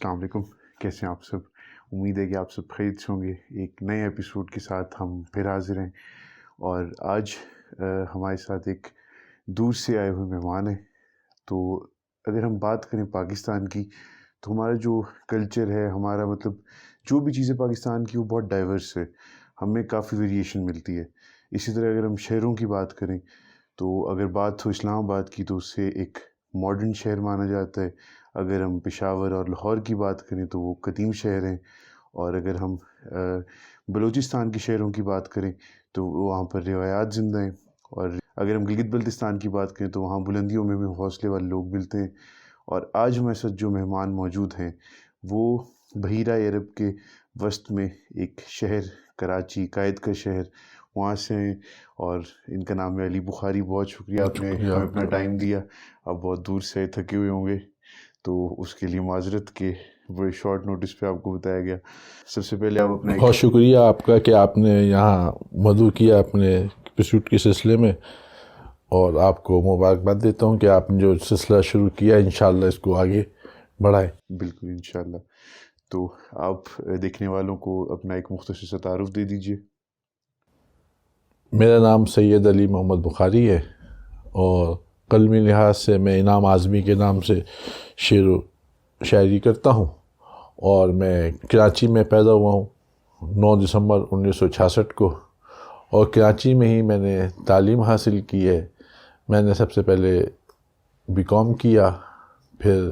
السلام علیکم، کیسے ہیں آپ سب؟ امید ہے کہ آپ سب خیریت سے ہوں گے۔ ایک نئے ایپیسوڈ کے ساتھ ہم پھر حاضر ہیں، اور آج ہمارے ساتھ ایک دور سے آئے ہوئے مہمان ہیں۔ تو اگر ہم بات کریں پاکستان کی، تو ہمارا جو کلچر ہے، ہمارا مطلب جو بھی چیزیں پاکستان کی، وہ بہت ڈائیورس ہے، ہمیں کافی ویریشن ملتی ہے۔ اسی طرح اگر ہم شہروں کی بات کریں، تو اگر بات ہو اسلام آباد کی، تو اسے ایک ماڈرن شہر مانا جاتا ہے۔ اگر ہم پشاور اور لاہور کی بات کریں تو وہ قدیم شہر ہیں، اور اگر ہم بلوچستان کے شہروں کی بات کریں تو وہاں پر روایات زندہ ہیں، اور اگر ہم گلگت بلتستان کی بات کریں تو وہاں بلندیوں میں حوصلے والے لوگ ملتے ہیں۔ اور آج ہمارے ساتھ جو مہمان موجود ہیں وہ بحیرہ عرب کے وسط میں ایک شہر کراچی، قائد کا شہر، وہاں سے ہیں، اور ان کا نام ہے علی بخاری۔ بہت شکریہ، آپ نے ہمیں اپنا ٹائم دیا۔ آپ بہت دور سے تھکے ہوئے ہوں گے، تو اس کے لیے معذرت کہ بڑے شارٹ نوٹس پہ آپ کو بتایا گیا۔ سب سے پہلے آپ اپنا بہت شکریہ آپ کا کہ آپ نے یہاں مدعو کیا اپنے ایپیسوڈ کے سلسلے میں، اور آپ کو مبارکباد دیتا ہوں کہ آپ نے جو سلسلہ شروع کیا انشاءاللہ اس کو آگے بڑھائیں۔ بالکل انشاءاللہ۔ تو آپ دیکھنے والوں کو اپنا ایک مختصر سا تعارف دے دیجئے۔ میرا نام سید علی محمد بخاری ہے، اور قلمی لحاظ سے میں انعام اعظمی کے نام سے شعر و شاعری کرتا ہوں، اور میں کراچی میں پیدا ہوا ہوں 9 دسمبر 1966 کو، اور کراچی میں ہی میں نے تعلیم حاصل کی ہے۔ میں نے سب سے پہلے BCom کیا، پھر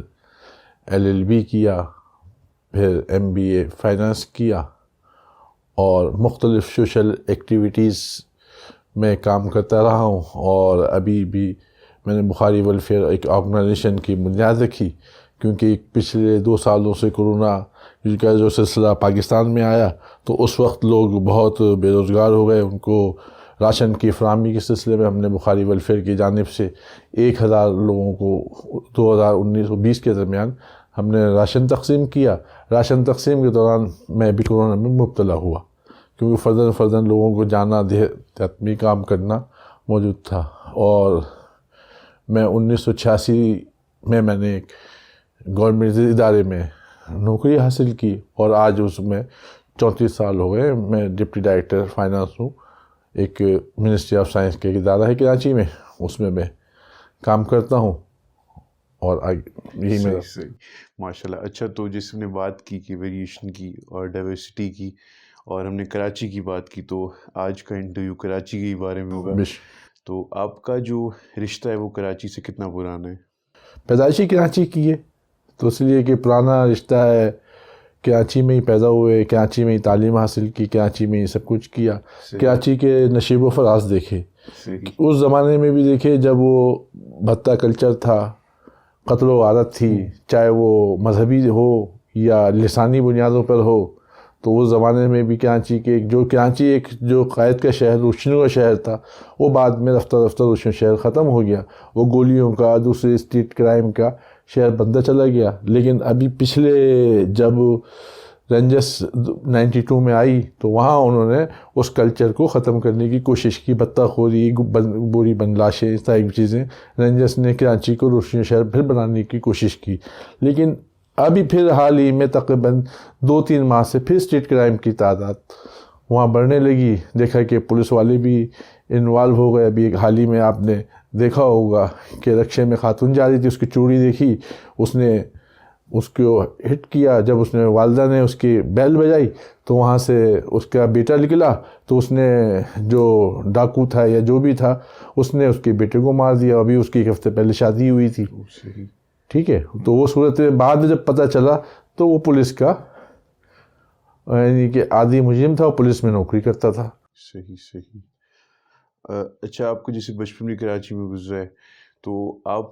LLB کیا، پھر MBA فائنانس کیا، اور مختلف سوشل ایکٹیویٹیز میں کام کرتا رہا ہوں، اور ابھی بھی میں نے بخاری ویلفیئر ایک آرگنائزیشن کی بنیاد رکھی، کیونکہ پچھلے 2 سالوں سے کورونا کا جو سلسلہ پاکستان میں آیا تو اس وقت لوگ بہت بے روزگار ہو گئے۔ ان کو راشن کی فراہمی کے سلسلے میں ہم نے بخاری ویلفیئر کی جانب سے 1000 لوگوں کو 2019-20 کے درمیان ہم نے راشن تقسیم کیا۔ راشن تقسیم کے دوران میں بھی کورونا میں مبتلا ہوا، کیونکہ فرداً لوگوں کو جانا، دیہاتی کام کرنا موجود تھا، اور میں 1986 میں نے ایک گورنمنٹ ادارے میں نوکری حاصل کی، اور آج اس میں 34 سال ہو گئے۔ میں ڈپٹی ڈائریکٹر فائنانس ہوں، ایک منسٹری آف سائنس کا ایک ادارہ ہے کراچی میں، اس میں کام کرتا ہوں، اور یہی میرا صحیح ماشاءاللہ۔ اچھا، تو جس ہم نے بات کی کہ ویریشن کی اور ڈائیورسٹی کی، اور ہم نے کراچی کی بات کی، تو آج کا انٹرویو کراچی کے بارے میں ہوگا۔ تو آپ کا جو رشتہ ہے وہ کراچی سے کتنا پرانا ہے؟ پیدائشی کراچی کی ہے، تو اس لیے کہ پرانا رشتہ ہے، کراچی میں ہی پیدا ہوئے، کراچی میں ہی تعلیم حاصل کی، کراچی میں ہی سب کچھ کیا۔ کراچی کے نشیب و فراز دیکھے، اس زمانے میں بھی دیکھے جب وہ بھتہ کلچر تھا، قتل و غارت تھی، چاہے وہ مذہبی ہو یا لسانی بنیادوں پر ہو، تو اس زمانے میں بھی کراچی ایک جو قائد کا شہر، روشنیوں کا شہر تھا، وہ بعد میں رفتہ رفتہ روشن شہر ختم ہو گیا، وہ گولیوں کا، دوسرے اسٹریٹ کرائم کا شہر بنتا چلا گیا۔ لیکن ابھی پچھلے جب رینجرس 92 میں آئی تو وہاں انہوں نے اس کلچر کو ختم کرنے کی کوشش کی، بطہ خوری، بوری بند لاشیں، اس طرح کی چیزیں، رینجرس نے کراچی کو روشنی شہر پھر بنانے کی کوشش کی۔ لیکن ابھی پھر حال ہی میں تقریباً 2-3 ماہ سے پھر اسٹریٹ کرائم کی تعداد وہاں بڑھنے لگی، دیکھا کہ پولیس والے بھی انوالو ہو گئے۔ ابھی حال ہی میں آپ نے دیکھا ہوگا کہ رکشے میں خاتون جا رہی تھی، اس کی چوڑی دیکھی، اس نے اس کو ہٹ کیا، جب اس نے والدہ نے اس کی بیل بجائی تو وہاں سے اس کا بیٹا نکلا، تو اس نے جو ڈاکو تھا یا جو بھی تھا اس نے اس کے بیٹے کو مار دیا۔ ابھی اس کی ایک ہفتے پہلے شادی ہوئی تھی، ٹھیک ہے، تو وہ صورت میں بعد میں جب پتہ چلا تو وہ پولیس کا یعنی کہ عادی مجرم تھا، وہ پولیس میں نوکری کرتا تھا۔ صحیح۔ اچھا، آپ کو جیسے بچپن بھی کراچی میں گزرا ہے، تو آپ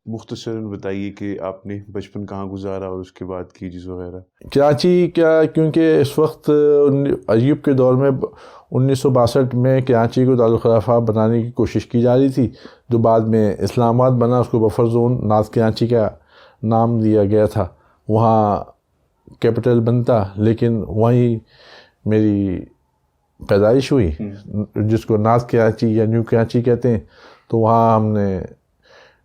مختصراً بتائیے کہ آپ نے بچپن کہاں گزارا اور اس کے بعد کی چیز وغیرہ۔ کراچی کیونکہ اس وقت ایوب کے دور میں 1962 میں کراچی کو دارالخلافہ بنانے کی کوشش کی جا رہی تھی، جو بعد میں اسلام آباد بنا، اس کو بفر زون نارتھ کراچی کا نام دیا گیا تھا، وہاں کیپٹل بنتا، لیکن وہیں میری پیدائش ہوئی، جس کو نارتھ کراچی یا نیو کراچی کہتے ہیں۔ تو وہاں ہم نے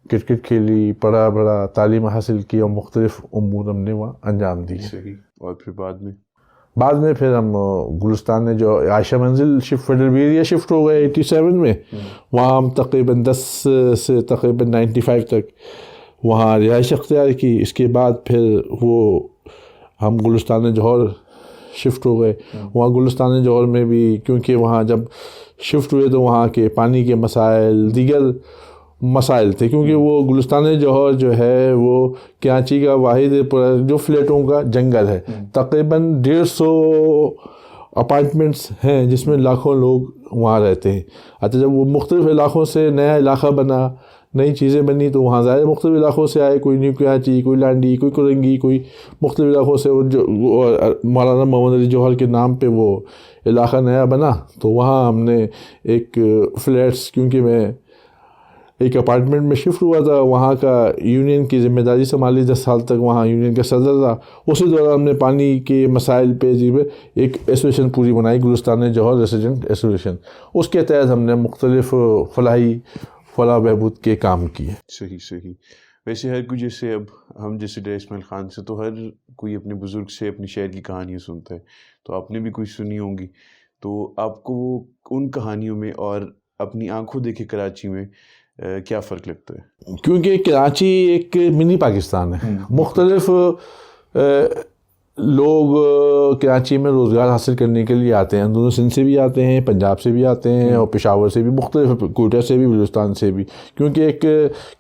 کرکٹ کھیلی, پڑھا بڑھا, تعلیم حاصل کی اور مختلف امور ہم نے وہاں انجام دی. صحیح. اور پھر بعد میں پھر ہم گلستان میں جو عائشہ منزل فیڈرل ایریا شفٹ ہو گئے 87 میں, وہاں ہم تقریباً 10 سے تقریباً 95 تک وہاں رہائش اختیار کی. اس کے بعد پھر وہ ہم گلستان جوہر شفٹ ہو گئے. وہاں گلستان جوہر میں بھی کیونکہ وہاں جب شفٹ ہوئے تو وہاں کے پانی کے مسائل, دیگر مسائل تھے, کیونکہ وہ گلستان جوہر جو ہے وہ کراچی کا واحد جو فلیٹوں کا جنگل ہے. تقریباً 150 اپارٹمنٹس ہیں جس میں لاکھوں لوگ وہاں رہتے ہیں. اچھا, جب وہ مختلف علاقوں سے نیا علاقہ بنا, نئی چیزیں بنی, تو وہاں ظاہر مختلف علاقوں سے آئے, کوئی نیو کراچی, کوئی لانڈی, کوئی کرنگی, کوئی مختلف علاقوں سے. جو مولانا محمد علی جوہر کے نام پہ وہ علاقہ نیا بنا, تو وہاں ہم نے ایک فلیٹس, کیونکہ میں ایک اپارٹمنٹ میں شفٹ ہوا تھا, وہاں کا یونین کی ذمہ داری سنبھالی 10 سال تک, وہاں یونین کا صدر تھا. اسی دوران ہم نے پانی کے مسائل پہ ایک ایسوسیشن پوری بنائی, گلستان جوہر ریسیڈنٹ ایسوسیشن. اس کے تحت ہم نے مختلف فلاح بہبود کے کام کیے. صحیح. ویسے ہر کوئی جیسے اب ہم جیسے ڈیر اسماعیل خان سے تو ہر کوئی اپنے بزرگ سے اپنی شہر کی کہانیاں سنتا ہے, تو آپ نے بھی کوئی سنی ہوں گی, تو آپ کو وہ ان کہانیوں میں اور اپنی آنکھوں دیکھے کراچی میں کیا فرق لگتا ہے؟ کیونکہ کراچی ایک منی پاکستان ہے. مختلف لوگ کراچی میں روزگار حاصل کرنے کے لیے آتے ہیں, اندرون سندھ سے بھی آتے ہیں, پنجاب سے بھی آتے ہیں, اور پشاور سے بھی, مختلف کوئٹہ سے بھی, بلوچستان سے بھی, کیونکہ ایک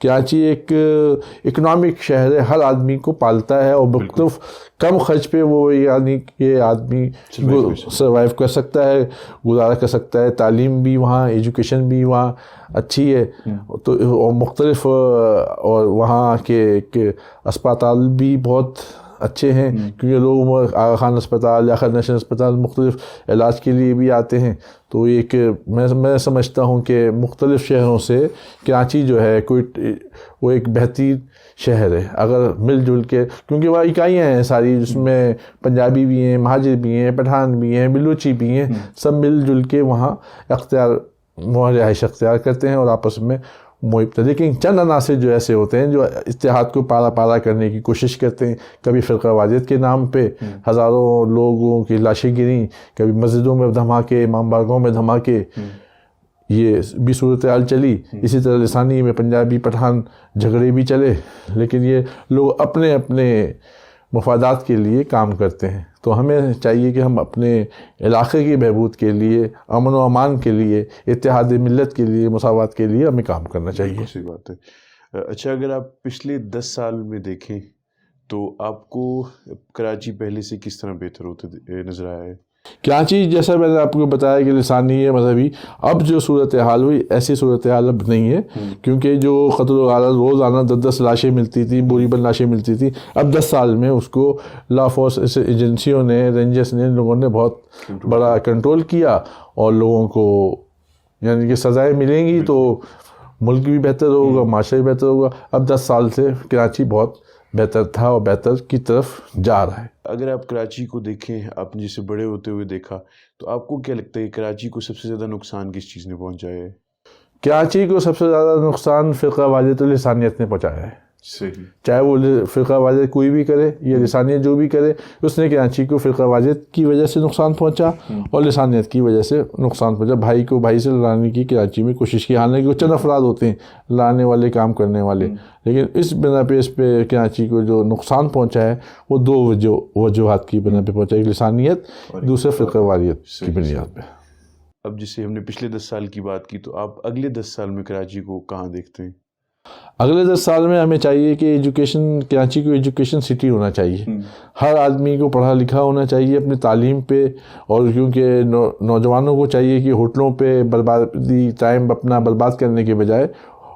کراچی ایک اکنامک شہر ہے, ہر آدمی کو پالتا ہے, اور مختلف کم خرچ پہ وہ یعنی کہ آدمی سروائیو کر سکتا ہے, گزارا کر سکتا ہے. تعلیم بھی وہاں, ایجوکیشن بھی وہاں اچھی ہے, تو اور مختلف, اور وہاں کے اسپتال بھی بہت اچھے ہیں, کیونکہ لوگ آغا خان اسپتال یا خیر نیشنل اسپتال مختلف علاج کے لیے بھی آتے ہیں. تو ایک میں سمجھتا ہوں کہ مختلف شہروں سے کراچی جو ہے وہ ایک بہترین شہر ہے, اگر مل جل کے, کیونکہ وہاں اکائیاں ہیں ساری, جس میں پنجابی بھی ہیں, مہاجر بھی ہیں, پٹھان بھی ہیں, بلوچی بھی ہیں, سب مل جل کے وہاں رہائش اختیار کرتے ہیں اور آپس میں محبت. لیکن چند عناصر جو ایسے ہوتے ہیں جو اتحاد کو پارا کرنے کی کوشش کرتے ہیں. کبھی فرقہ واریت کے نام پہ ہزاروں لوگوں کی لاشیں گریں, کبھی مسجدوں میں دھماکے, امام بارگاہوں میں دھماکے, یہ بھی صورتحال چلی. اسی طرح لسانی میں پنجابی پٹھان جھگڑے بھی چلے, لیکن یہ لوگ اپنے اپنے مفادات کے لیے کام کرتے ہیں. تو ہمیں چاہیے کہ ہم اپنے علاقے کی بہبود کے لیے, امن و امان کے لیے, اتحاد ملت کے لیے, مساوات کے لیے ہمیں کام کرنا چاہیے. صحیح بات ہے. اچھا, اگر آپ پچھلے 10 سال میں دیکھیں تو آپ کو کراچی پہلے سے کس طرح بہتر ہوتے نظر آیا ہے؟ کراچی جیسا میں نے آپ کو بتایا کہ لسانی ہے, مذہبی, اب جو صورتحال ہوئی ایسی صورتحال اب نہیں ہے, کیونکہ جو قتل و غارت روزانہ 10 لاشیں ملتی تھیں, بوری بند لاشیں ملتی تھیں, اب 10 سال میں اس کو لا فورس ایجنسیوں نے, رینجرز نے, لوگوں نے بہت بڑا کنٹرول کیا, اور لوگوں کو یعنی کہ سزائیں ملیں گی تو ملک بھی بہتر ہوگا, معاشرہ بھی بہتر ہوگا. اب 10 سال سے کراچی بہت بہتر تھا اور بہتر کی طرف جا رہا ہے. اگر آپ کراچی کو دیکھیں, آپ نے جسے بڑے ہوتے ہوئے دیکھا, تو آپ کو کیا لگتا ہے کراچی کو سب سے زیادہ نقصان کس چیز نے پہنچایا ہے؟ کراچی کو سب سے زیادہ نقصان فرقہ واریت و لسانیت نے پہنچایا ہے. صحیح. چاہے وہ فرقہ واریت کوئی بھی کرے یا لسانیت جو بھی کرے, اس نے کراچی کو فرقہ واریت کی وجہ سے نقصان پہنچا اور لسانیت کی وجہ سے نقصان پہنچا. بھائی کو بھائی سے لڑانے کی کراچی میں کوشش کی, حالانکہ چند افراد ہوتے ہیں لڑانے والے, کام کرنے والے, لیکن اس بنا پہ اس پہ کراچی کو جو نقصان پہنچا ہے وہ 2 وجوہات کی بنا پہ پہنچا, ایک لسانیت, دوسرے فرقہ واریت کی بنیاد پہ. اب جسے ہم نے پچھلے 10 سال کی بات کی, تو آپ اگلے 10 سال میں کراچی کو کہاں دیکھتے ہیں؟ اگلے 10 سال میں ہمیں چاہیے کہ کراچی کو ایجوکیشن سٹی ہونا چاہیے. ہر آدمی کو پڑھا لکھا ہونا چاہیے اپنی تعلیم پہ, اور کیونکہ نوجوانوں کو چاہیے کہ ہوٹلوں پہ ٹائم اپنا برباد کرنے کے بجائے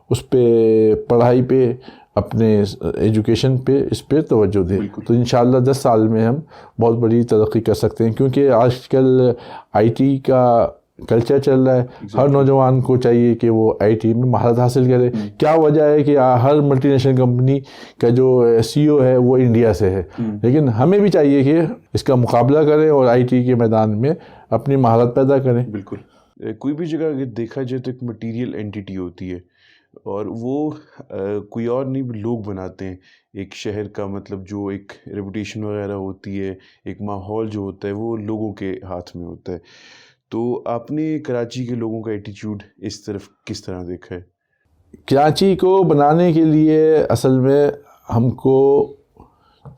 اس پہ پڑھائی پہ, اپنے ایجوکیشن پہ, اس پہ توجہ دیں. تو انشاءاللہ 10 سال میں ہم بہت بڑی ترقی کر سکتے ہیں, کیونکہ آج کل آئی ٹی کا کلچر چل رہا ہے. ہر نوجوان کو چاہیے کہ وہ آئی ٹی میں مہارت حاصل کرے. کیا وجہ ہے کہ ہر ملٹی نیشنل کمپنی کا جو سی او ہے وہ انڈیا سے ہے, لیکن ہمیں بھی چاہیے کہ اس کا مقابلہ کریں اور آئی ٹی کے میدان میں اپنی مہارت پیدا کریں. بالکل. کوئی بھی جگہ اگر دیکھا جائے تو ایک مٹیریل اینٹیٹی ہوتی ہے, اور وہ کوئی اور نہیں لوگ بناتے ہیں ایک شہر کا، مطلب جو ایک ریپوٹیشن وغیرہ ہوتی ہے، ایک ماحول جو ہوتا ہے وہ لوگوں کے ہاتھ میں ہوتا ہے. تو آپ نے کراچی کے لوگوں کا ایٹیچیوڈ اس طرف کس طرح دیکھا ہے؟ کراچی کو بنانے کے لیے اصل میں ہم کو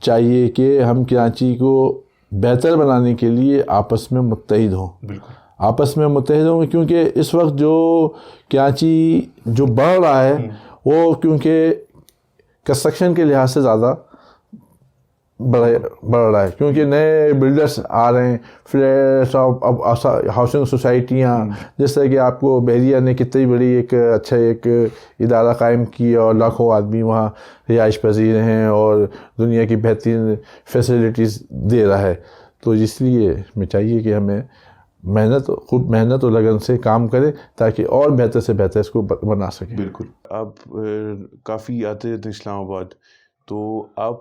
چاہیے کہ ہم کراچی کو بہتر بنانے کے لیے آپس میں متحد ہوں. بالکل. آپس میں متحد ہوں کیونکہ اس وقت جو کراچی جو بڑھ رہا ہے وہ کیونکہ کنسٹرکشن کے لحاظ سے زیادہ بڑھ رہا ہے، کیونکہ نئے بلڈرس آ رہے ہیں، فلیٹس، اب ہاؤسنگ سوسائٹیاں، جس طرح کہ آپ کو بحریہ نے کتنی بڑی ایک ادارہ قائم کی اور لاکھوں آدمی وہاں رہائش پذیر ہیں اور دنیا کی بہترین فیسلٹیز دے رہا ہے. تو اس لیے میں چاہیے کہ ہمیں خود محنت اور لگن سے کام کریں تاکہ اور بہتر سے بہتر اس کو بنا سکیں. بالکل. آپ کافی آتے رہتے ہیں اسلام آباد، تو آپ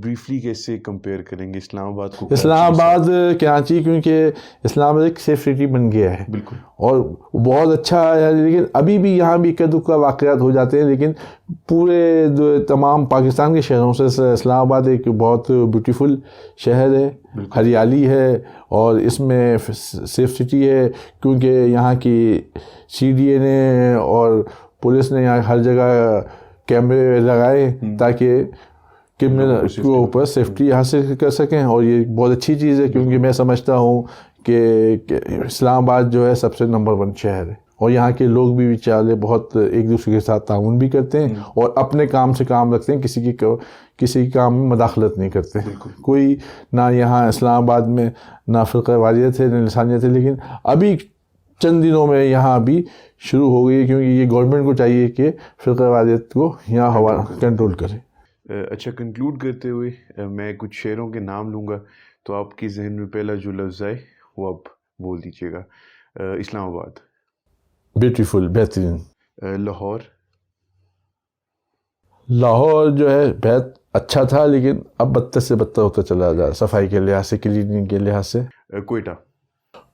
بریفلی کیسے کمپیئر کریں گے اسلام آباد کو؟ اسلام آباد کراچی، کیونکہ اسلام آباد ایک سیف سٹی بن گیا ہے. بالکل. اور بہت اچھا ہے، لیکن ابھی بھی یہاں بھی اکا دکا واقعات ہو جاتے ہیں، لیکن پورے تمام پاکستان کے شہروں سے اسلام آباد ایک بہت بیوٹیفل شہر ہے. ہریالی ہے اور اس میں سیف سٹی ہے، کیونکہ یہاں کی سی ڈی اے نے اور پولیس نے یہاں ہر جگہ کیمرے لگائے تاکہ کرمنل کے اوپر سیفٹی حاصل کر سکیں. اور یہ بہت اچھی چیز ہے، کیونکہ میں سمجھتا ہوں کہ اسلام آباد جو ہے سب سے نمبر 1 شہر ہے، اور یہاں کے لوگ بھی بیچارے بہت ایک دوسرے کے ساتھ تعاون بھی کرتے ہیں اور اپنے کام سے کام رکھتے ہیں، کسی کے کام میں مداخلت نہیں کرتے. کوئی نہ یہاں اسلام آباد میں نہ فرقہ واریت ہے نہ لسانیت ہے، لیکن ابھی چند دنوں میں یہاں بھی شروع ہو گئی ہے، کیونکہ یہ گورنمنٹ کو چاہیے کہ فرقہ واریت کو یہاں کنٹرول کرے. اچھا، کنکلوڈ کرتے ہوئے میں کچھ شہروں کے نام لوں گا، تو آپ کے ذہن میں پہلا جو لفظ آئے وہ آپ بول دیجیے گا. اسلام آباد. بیوٹیفل، بہترین. لاہور. لاہور جو ہے بہت اچھا تھا، لیکن اب بدتر سے بدتر ہوتا چلا جا رہا ہے صفائی کے لحاظ سے، کلیننگ کے لحاظ سے. کوئٹہ.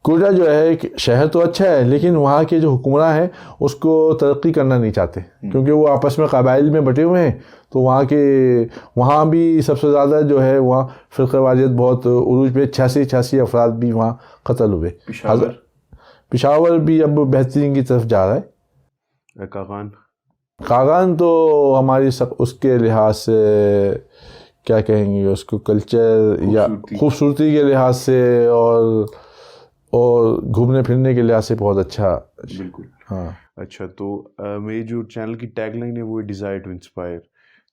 کوئٹہ جو ہے ایک شہر تو اچھا ہے، لیکن وہاں کے جو حکمراں ہیں اس کو ترقی کرنا نہیں چاہتے، کیونکہ وہ آپس میں قبائل میں بٹے ہوئے ہیں. تو وہاں بھی سب سے زیادہ جو ہے وہاں فرقہ واریت بہت عروج پہ، 86 افراد بھی وہاں قتل ہوئے. پشاور بھی اب بہترین کی طرف جا رہا ہے. کاغان تو ہماری اس کے لحاظ سے کیا کہیں گے، اس کو کلچر یا خوبصورتی کے لحاظ سے اور گھومنے پھرنے کے لحاظ سے بہت اچھا. بالکل. ہاں. اچھا، تو میری جو چینل کی ٹیگ لائن ہے وہ ڈیزائر ٹو انسپائر،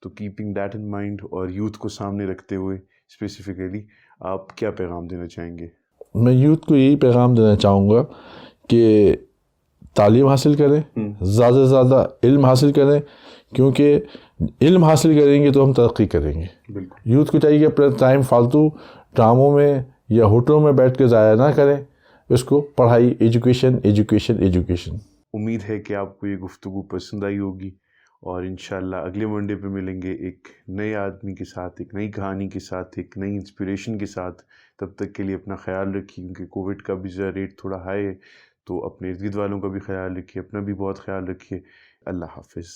تو کیپنگ دیٹ ان مائنڈ اور یوتھ کو سامنے رکھتے ہوئے اسپیسیفکلی آپ کیا پیغام دینا چاہیں گے؟ میں یوتھ کو یہی پیغام دینا چاہوں گا کہ تعلیم حاصل کریں، زیادہ سے زیادہ علم حاصل کریں، کیونکہ علم حاصل کریں گے تو ہم ترقی کریں گے. بالکل. یوتھ کو چاہیے کہ اپنا ٹائم فالتو ڈراموں میں یا ہوٹلوں میں بیٹھ کے ضائع نہ کریں، اس کو پڑھائی، ایجوکیشن. امید ہے کہ آپ کو یہ گفتگو پسند آئی ہوگی، اور انشاءاللہ اگلے منڈے پہ ملیں گے ایک نئے آدمی کے ساتھ، ایک نئی کہانی کے ساتھ، ایک نئی انسپریشن کے ساتھ. تب تک کے لیے اپنا خیال رکھیے، کیونکہ کووڈ کا بھی ریٹ تھوڑا ہائی ہے، تو اپنے ارد گرد والوں کا بھی خیال رکھیے، اپنا بھی بہت خیال رکھیے. اللہ حافظ.